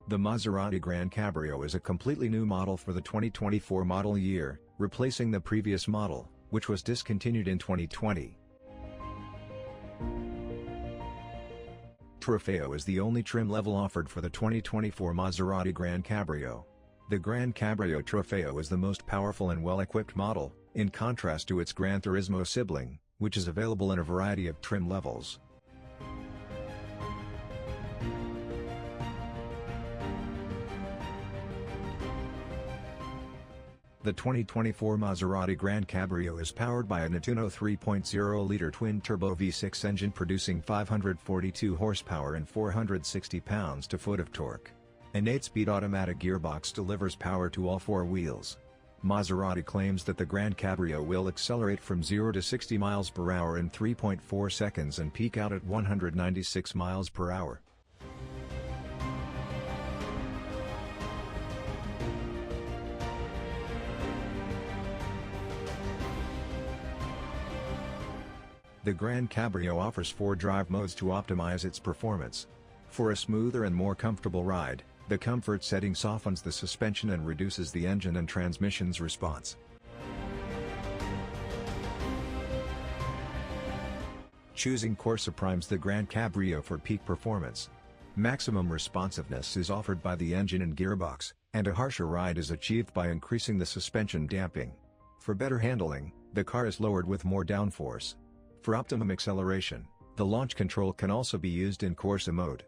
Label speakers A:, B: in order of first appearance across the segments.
A: The Maserati GranCabrio is a completely new model for the 2024 model year, replacing the previous model, which was discontinued in 2020. Trofeo is the only trim level offered for the 2024 Maserati GranCabrio. The GranCabrio Trofeo is the most powerful and well-equipped model, in contrast to its GranTurismo sibling, which is available in a variety of trim levels. The 2024 Maserati GranCabrio is powered by a Nettuno 3.0-liter twin-turbo V6 engine producing 542 horsepower and 460 pounds-to-foot of torque. An 8-speed automatic gearbox delivers power to all four wheels. Maserati claims that the GranCabrio will accelerate from 0 to 60 miles per hour in 3.4 seconds and peak out at 196 miles per hour. The GranCabrio offers 4 drive modes to optimize its performance. For a smoother and more comfortable ride, the comfort setting softens the suspension and reduces the engine and transmission's response. Choosing Corsa primes the GranCabrio for peak performance. Maximum responsiveness is offered by the engine and gearbox, and a harsher ride is achieved by increasing the suspension damping. For better handling, the car is lowered with more downforce. For optimum acceleration, the launch control can also be used in Corsa mode.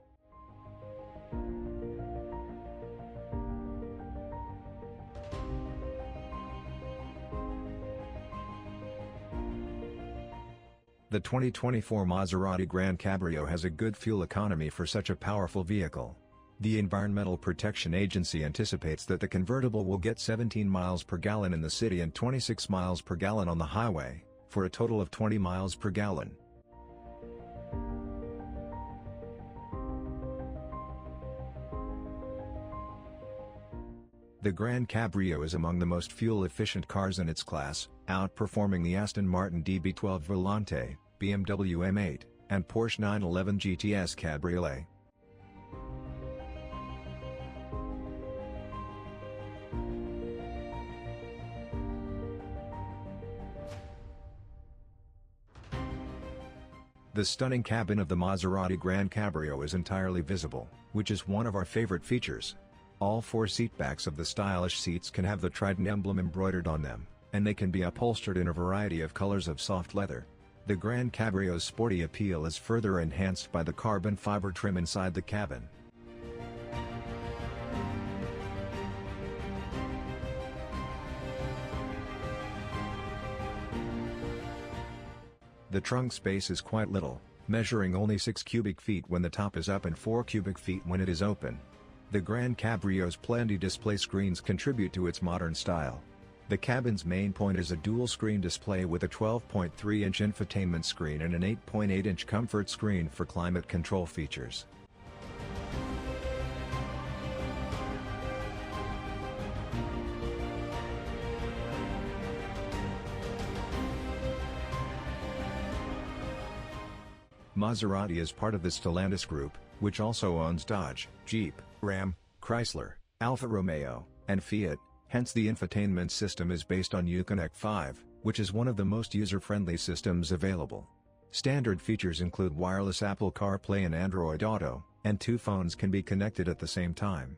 A: The 2024 Maserati GranCabrio has a good fuel economy for such a powerful vehicle. The Environmental Protection Agency anticipates that the convertible will get 17 miles per gallon in the city and 26 miles per gallon on the highway, for a total of 20 miles per gallon. The GranCabrio is among the most fuel-efficient cars in its class, outperforming the Aston Martin DB12 Volante, BMW M8, and Porsche 911 GTS Cabriolet. The stunning cabin of the Maserati GranCabrio is entirely visible, which is one of our favorite features. All 4 seatbacks of the stylish seats can have the Trident emblem embroidered on them, and they can be upholstered in a variety of colors of soft leather. The GranCabrio's sporty appeal is further enhanced by the carbon fiber trim inside the cabin. The trunk space is quite little, measuring only 6 cubic feet when the top is up and 4 cubic feet when it is open. The GranCabrio's plenty display screens contribute to its modern style. The cabin's main point is a dual-screen display with a 12.3-inch infotainment screen and an 8.8-inch comfort screen for climate control features. Maserati is part of the Stellantis Group, which also owns Dodge, Jeep, Ram, Chrysler, Alfa Romeo, and Fiat, hence the infotainment system is based on Uconnect 5, which is one of the most user-friendly systems available. Standard features include wireless Apple CarPlay and Android Auto, and 2 phones can be connected at the same time.